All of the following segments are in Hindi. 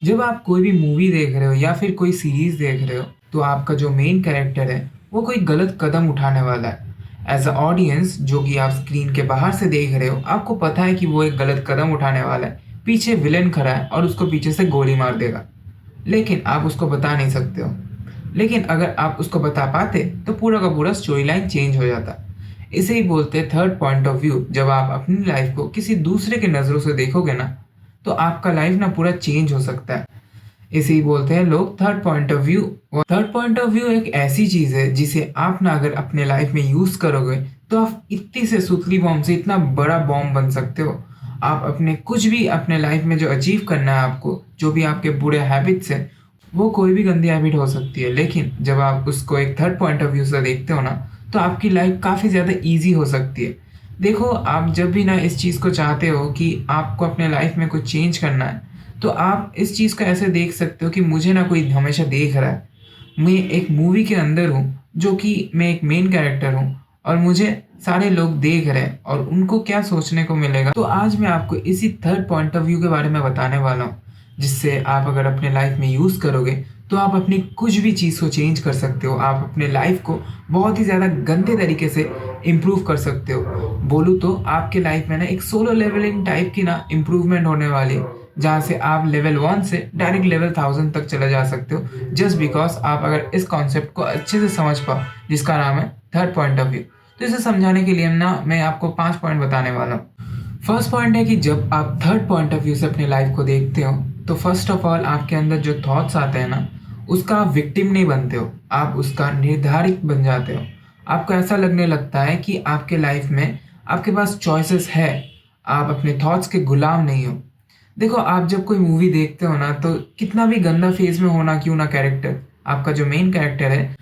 जब आप कोई भी मूवी देख रहे हो या फिर कोई सीरीज़ देख रहे हो, तो आपका जो मेन कैरेक्टर है, वो कोई गलत कदम उठाने वाला है। एज़ अ ऑडियंस जो कि आप स्क्रीन के बाहर से देख रहे हो, आपको पता है कि वो एक गलत कदम उठाने वाला है। पीछे विलेन खड़ा है और उसको पीछे से गोली मार देगा। लेकिन आप उसको बता नहीं सकते हो। लेकिन अगर आप उसको बता पाते, तो पूरा का पूरा स्टोरी लाइन चेंज हो जाता। इसे ही बोलते हैं थर्ड पॉइंट ऑफ व्यू। जब आप अपनी लाइफ़ को किसी दूसरे की नज़रों से देखोगे ना, तो आपका लाइफ़ ना पूरा चेंज हो सकता है। इसे ही बोलते हैं लोग थर्ड पॉइंट ऑफ व्यू। और थर्ड पॉइंट ऑफ व्यू एक ऐसी चीज़ है जिसे आप ना अगर अपने लाइफ में यूज़ करोगे, तो आप इतनी से सुतली बॉम्ब से इतना बड़ा बॉम्ब बन सकते हो। आप अपने कुछ भी अपने लाइफ में जो अचीव करना है आपको, जो भी आपके बुरे हैबिट्स हैं, वो कोई भी गंदी हैबिट हो सकती है। लेकिन जब आप उसको एक थर्ड पॉइंट ऑफ व्यू से देखते हो ना, तो आपकी लाइफ काफ़ी ज़्यादा ईज़ी हो सकती है। देखो, आप जब भी ना इस चीज़ को चाहते हो कि आपको अपने लाइफ में कुछ चेंज करना है, तो आप इस चीज़ को ऐसे देख सकते हो कि मुझे ना कोई हमेशा देख रहा है। मैं एक मूवी के अंदर हूँ, जो कि मैं एक मेन कैरेक्टर हूँ और मुझे सारे लोग देख रहे हैं और उनको क्या सोचने को मिलेगा। तो आज मैं आपको इसी थर्ड पॉइंट ऑफ व्यू के बारे में बताने वाला हूँ, जिससे आप अगर अपने लाइफ में यूज़ करोगे, तो आप अपनी कुछ भी चीज़ को चेंज कर सकते हो। आप अपने लाइफ को बहुत ही ज़्यादा गंदे तरीके से इम्प्रूव कर सकते हो। बोलूँ तो आपके लाइफ में ना एक सोलो लेवलिंग टाइप की ना इम्प्रूवमेंट होने वाली है, जहाँ से आप लेवल 1 से डायरेक्ट लेवल 1000 तक चले जा सकते हो, जस्ट बिकॉज़ आप अगर इस कॉन्सेप्ट को अच्छे से समझ पाओ, जिसका नाम है थर्ड पॉइंट ऑफ व्यू। तो इसे समझाने के लिए ना मैं आपको 5 पॉइंट बताने वाला हूँ। फर्स्ट पॉइंट है कि जब आप थर्ड पॉइंट ऑफ व्यू से अपनी लाइफ को देखते हो, तो फर्स्ट ऑफ ऑल आपके अंदर जो थॉट्स आते हैं ना, उसका आप विक्टिम नहीं बनते हो, आप उसका निर्धारित बन जाते हो। आपको ऐसा लगने लगता है कि आपके लाइफ में आपके पास चॉइसेस है, आप अपने थॉट्स के गुलाम नहीं हो। देखो, आप जब कोई मूवी देखते हो ना, तो कितना भी गंदा फेज़ में हो ना क्यों ना कैरेक्टर, आपका जो मेन कैरेक्टर है,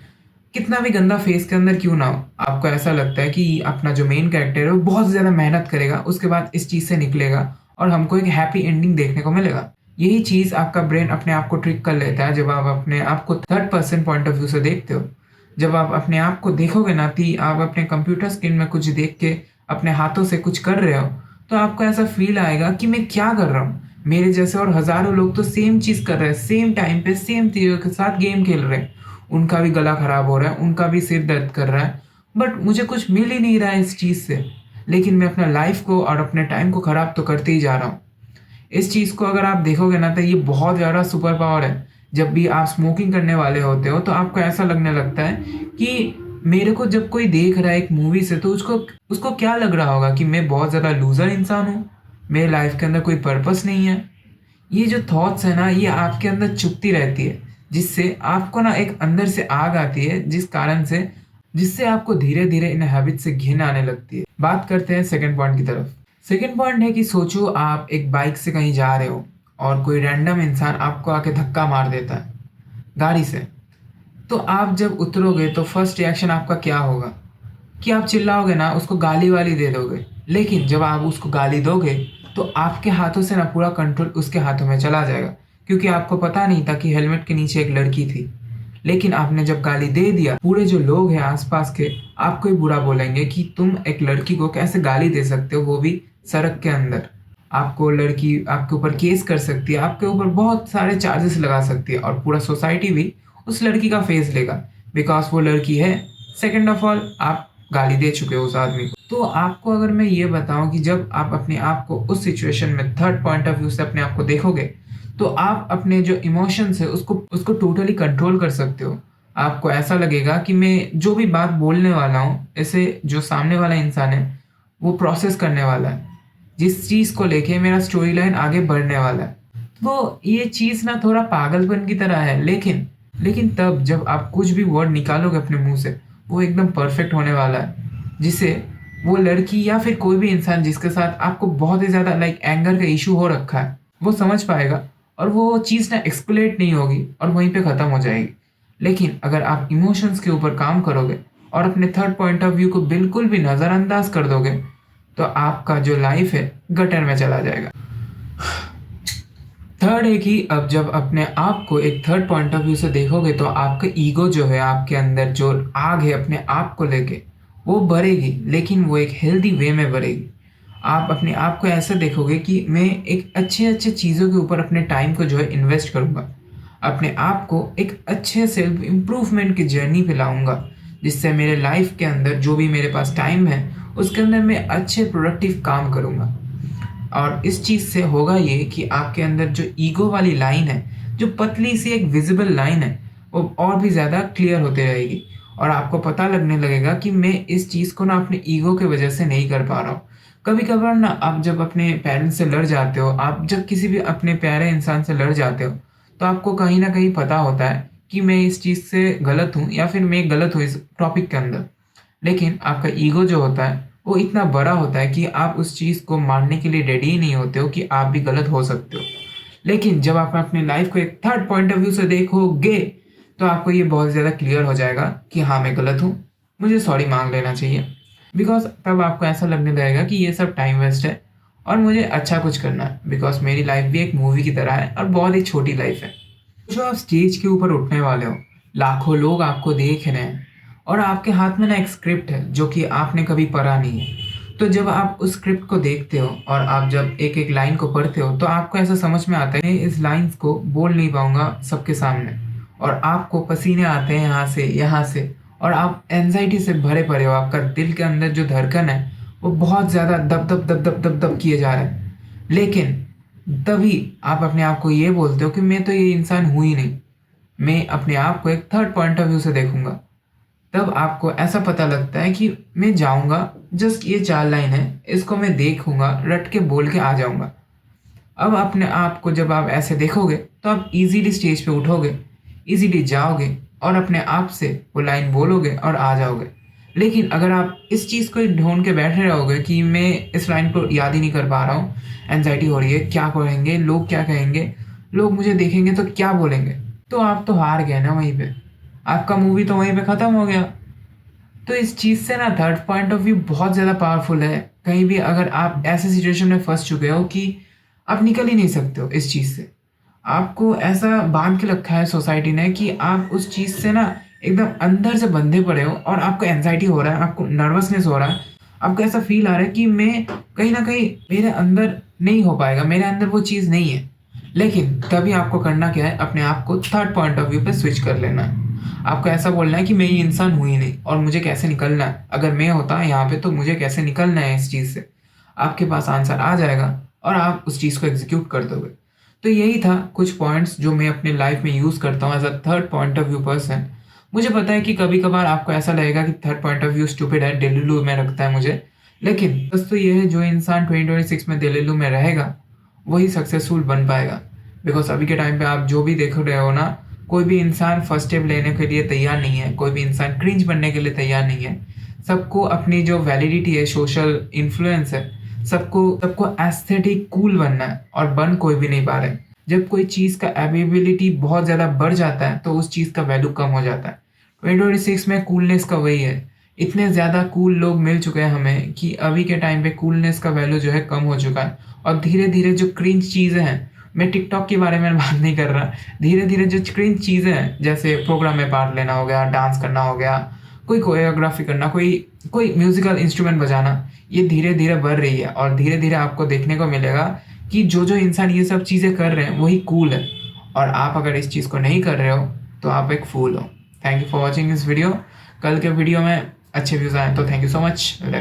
कितना भी गंदा फेज़ के अंदर क्यों ना हो, आपको ऐसा लगता है कि अपना जो मेन कैरेक्टर है, वो बहुत ज़्यादा मेहनत करेगा, उसके बाद इस चीज़ से निकलेगा और हमको एक हैप्पी एंडिंग देखने को मिलेगा। यही चीज़ आपका ब्रेन अपने आप को ट्रिक कर लेता है, जब आप अपने आप को third person point of view से देखते हो। जब आप अपने आप को देखोगे ना कि आप अपने कंप्यूटर स्क्रीन में कुछ देख के अपने हाथों से कुछ कर रहे हो, तो आपको ऐसा फ़ील आएगा कि मैं क्या कर रहा हूँ? मेरे जैसे और हज़ारों लोग तो सेम चीज़ कर रहे हैं, सेम टाइम पे सेम चीज़ों के साथ गेम खेल रहे हैं। उनका भी गला खराब हो रहा है, उनका भी सिर दर्द कर रहा है, बट मुझे कुछ मिल ही नहीं रहा है इस चीज़ से। लेकिन मैं अपना लाइफ़ को और अपने टाइम को खराब तो करते ही जा रहा हूँ। इस चीज़ को अगर आप देखोगे ना, तो ये बहुत ज़्यादा सुपर पावर है। जब भी आप स्मोकिंग करने वाले होते हो, तो आपको ऐसा लगने लगता है कि मेरे को जब कोई देख रहा है एक मूवी से, तो उसको उसको क्या लग रहा होगा कि मैं बहुत ज़्यादा लूज़र इंसान हूँ, मेरे लाइफ़ के अंदर कोई पर्पस नहीं है। ये जो थॉट्स है ना, ये आपके अंदर चुभती रहती है, जिससे आपको ना एक अंदर से आग आती है, जिससे आपको धीरे-धीरे इन हैबिट से घिन आने लगती है। बात करते हैं सेकंड पॉइंट की तरफ। सेकंड पॉइंट है कि सोचो आप एक बाइक से कहीं जा रहे हो और कोई रैंडम इंसान आपको आके धक्का मार देता है, गाड़ी से। तो आप जब उतरोगे, तो फर्स्ट रिएक्शन आपका क्या होगा? कि आप चिल्लाओगे ना, उसको गाली-वाली दे दोगे। लेकिन जब आप उसको गाली दोगे, तो आपके हाथों से ना पूरा कंट्रोल उसके हाथों में चला जाएगा, क्योंकि आपको पता नहीं था कि हेलमेट के नीचे एक लड़की थी। लेकिन आपने जब गाली दे दिया, पूरे जो लोग हैं आस-पास के, आपको ही बुरा बोलेंगे कि तुम एक लड़की को कैसे गाली दे सकते हो, वो भी सड़क के अंदर। आपको लड़की आपके ऊपर केस कर सकती है, आपके ऊपर बहुत सारे चार्जेस लगा सकती है और पूरा सोसाइटी भी उस लड़की का फेस लेगा, बिकॉज़ वो लड़की है। सेकंड ऑफ ऑल, आप गाली दे चुके हो उस आदमी को। तो आपको अगर मैं ये बताऊँ कि जब आप अपने आप को उस सिचुएशन में थर्ड पॉइंट ऑफ व्यू से अपने आप को देखोगे, तो आप अपने जो इमोशंस है उसको उसको टोटली कंट्रोल कर सकते हो। आपको ऐसा लगेगा कि मैं जो भी बात बोलने वाला हूँ, इसे जो सामने वाला इंसान है, वो प्रोसेस करने वाला है। जिस चीज़ को लेके मेरा स्टोरी लाइन आगे बढ़ने वाला है। तो ये चीज़ ना थोड़ा पागलपन की तरह है, लेकिन तब जब आप कुछ भी वर्ड निकालोगे अपने मुँह से, वो एकदम परफेक्ट होने वाला है। जिससे वो लड़की या फिर कोई भी इंसान जिसके साथ आपको बहुत ही ज़्यादा लाइक एंगर का इश्यू हो रखा है, वो समझ पाएगा और वो चीज़ ना एस्केलेट नहीं होगी और वहीं पे ख़त्म हो जाएगी। लेकिन अगर आप इमोशंस के ऊपर काम करोगे और अपने थर्ड पॉइंट ऑफ व्यू को बिल्कुल भी नज़रअंदाज कर दोगे, तो आपका जो लाइफ़ है, गटर में चला जाएगा। थर्ड है कि अब जब अपने आप को एक थर्ड पॉइंट ऑफ व्यू से देखोगे, तो आपका ईगो जो है, आपके अंदर जो आग है अपने आप को लेके, वो बढ़ेगी, लेकिन वो एक हेल्दी वे में बढ़ेगी। आप अपने आप को ऐसा देखोगे कि मैं एक अच्छे-अच्छे चीज़ों के ऊपर अपने टाइम को जो है इन्वेस्ट करूँगा। अपने आप को एक अच्छे सेल्फ इम्प्रूवमेंट की जर्नी पे लाऊँगा, जिससे मेरे लाइफ़ के अंदर जो भी मेरे पास टाइम है, उसके अंदर मैं अच्छे प्रोडक्टिव काम करूँगा। और इस चीज़ से होगा ये कि आपके अंदर जो ईगो वाली लाइन है, जो पतली सी एक विज़िबल लाइन है, वो और भी ज़्यादा क्लियर होते रहेगी और आपको पता लगने लगेगा कि मैं इस चीज़ को ना अपने ईगो की वज़ह से नहीं कर पा रहा हूँ। कभी-कभार ना आप जब अपने पेरेंट्स से लड़ जाते हो, आप जब किसी भी अपने प्यारे इंसान से लड़ जाते हो, तो आपको कहीं न कहीं पता होता है कि मैं इस चीज़ से गलत हूँ या फिर मैं गलत हूँ इस टॉपिक के अंदर। लेकिन आपका ईगो जो होता है, वो इतना बड़ा होता है कि आप उस चीज़ को मानने के लिए रेडी ही नहीं होते हो कि आप भी गलत हो सकते हो। लेकिन जब आप अपनी लाइफ़ को एक थर्ड पॉइंट ऑफ व्यू से देखोगे, तो आपको ये बहुत ज़्यादा क्लियर हो जाएगा कि हाँ, मैं गलत हूँ, मुझे सॉरी माँग लेना चाहिए। बिकॉज़ तब आपको ऐसा लगने लगेगा कि ये सब टाइम वेस्ट है और मुझे अच्छा कुछ करना है। बिकॉज़ मेरी लाइफ़ भी एक मूवी की तरह है और बहुत ही छोटी लाइफ़ है। जो आप स्टेज के ऊपर उठने वाले हो, लाखों लोग आपको देख रहे हैं और आपके हाथ में ना एक स्क्रिप्ट है जो कि आपने कभी पढ़ा नहीं है। तो जब आप उस स्क्रिप्ट को देखते हो और आप जब एक-एक लाइन को पढ़ते हो, तो आपको ऐसा समझ में आता है, मैं इस लाइन्स को बोल नहीं पाऊँगा सबके सामने और आपको पसीने आते हैं यहाँ से और आप एंग्ज़ायटी से भरे पड़े हो। आपका दिल के अंदर जो धड़कन है, वो बहुत ज़्यादा दब-दब, दब-दब, दब-दब किए जा रहा है। लेकिन तभी आप अपने आप को ये बोलते हो कि मैं तो ये इंसान हूँ ही नहीं। मैं अपने आप को एक थर्ड पॉइंट ऑफ व्यू से देखूँगा। तब आपको ऐसा पता लगता है कि मैं जाऊँगा, जस्ट ये 4 लाइन है, इसको मैं देखूँगा, रट के बोल के आ जाऊँगा। अब अपने आप को जब आप ऐसे देखोगे, तो आप ईज़िली स्टेज पे उठोगे, ईज़िली जाओगे और अपने आप से वो लाइन बोलोगे और आ जाओगे। लेकिन अगर आप इस चीज़ को ही ढूँढ के बैठे रहोगे कि मैं इस लाइन को याद ही नहीं कर पा रहा हूँ, एंग्ज़ायटी हो रही है, क्या कहेंगे, लोग क्या कहेंगे, लोग मुझे देखेंगे तो क्या बोलेंगे? तो आप तो हार गए ना वहीं पे। आपका मूवी तो वहीं पे खत्म हो गया। तो इस चीज़ से ना थर्ड पॉइंट ऑफ व्यू बहुत ज़्यादा पावरफुल है। कहीं भी अगर आप ऐसे सिचुएशन में फँस चुके हो कि आप निकल ही नहीं सकते हो इस चीज़ से। आपको ऐसा बाँध के रखा है सोसाइटी ने कि आप उस चीज़ से ना एकदम अंदर से बंधे पड़े हो और आपको एंग्ज़ायटी हो रहा है, आपको नर्वसनेस हो रहा है। आपको ऐसा फ़ील आ रहा है कि मैं कहीं न कहीं मेरे अंदर नहीं हो पाएगा, मेरे अंदर वो चीज़ नहीं है। लेकिन तभी आपको करना क्या है, अपने आप को थर्ड पॉइंट ऑफ व्यू पे स्विच कर लेना है। आपको ऐसा बोलना है कि मैं ये इंसान हूँ ही नहीं और मुझे कैसे निकलना है। अगर मैं होता यहाँ पे तो मुझे कैसे निकलना है इस चीज़ से। आपके पास आंसर आ जाएगा और आप उस चीज़ को एग्ज़ीक्यूट कर दोगे। तो यही था कुछ पॉइंट्स जो मैं अपनी लाइफ़ में यूज़ करता हूँ as a third point of view person. मुझे पता है कि कभी-कभार आपको ऐसा लगेगा कि third point of view stupid है, डेल्लू में रखता है मुझे। लेकिन सच तो ये है, जो इंसान 2026 में डेल्लू में रहेगा, वही सक्सेसफुल बन पाएगा। बिकॉज़ अभी के टाइम पे आप जो भी देख रहे हो ना, कोई भी इंसान फर्स्ट स्टेप लेने के लिए तैयार नहीं है, कोई भी इंसान क्रिंज बनने के लिए तैयार नहीं है। सबको अपनी जो वैलिडिटी है, सोशल इन्फ्लुएंस है, सबको सबको एस्थेटिक कूल बनना है और बन कोई भी नहीं पा रहे। जब कोई चीज़ का अवेलेबिलिटी बहुत ज़्यादा बढ़ जाता है, तो उस चीज़ का वैल्यू कम हो जाता है। 2026 में कूलनेस का वही है। इतने ज़्यादा कूल लोग मिल चुके हैं हमें कि अभी के टाइम पे कूलनेस का वैल्यू जो है कम हो चुका है और धीरे-धीरे जो क्रिंज चीज़ें हैं, मैं टिकटॉक के बारे में बात नहीं कर रहा। धीरे-धीरे जो क्रिंज चीज़ें हैं, जैसे प्रोग्राम में पार्ट लेना हो गया, डांस करना हो गया, कोई कोरियोग्राफी करना, कोई कोई म्यूज़िकल इंस्ट्रूमेंट बजाना, ये धीरे-धीरे बढ़ रही है और धीरे-धीरे आपको देखने को मिलेगा कि जो-जो इंसान ये सब चीज़ें कर रहे हैं, वही कूल है और आप अगर इस चीज़ को नहीं कर रहे हो, तो आप एक फूल हो। Thank you for watching this video. कल के वीडियो में अच्छे व्यूज़ आएँ तो थैंक यू सो मच।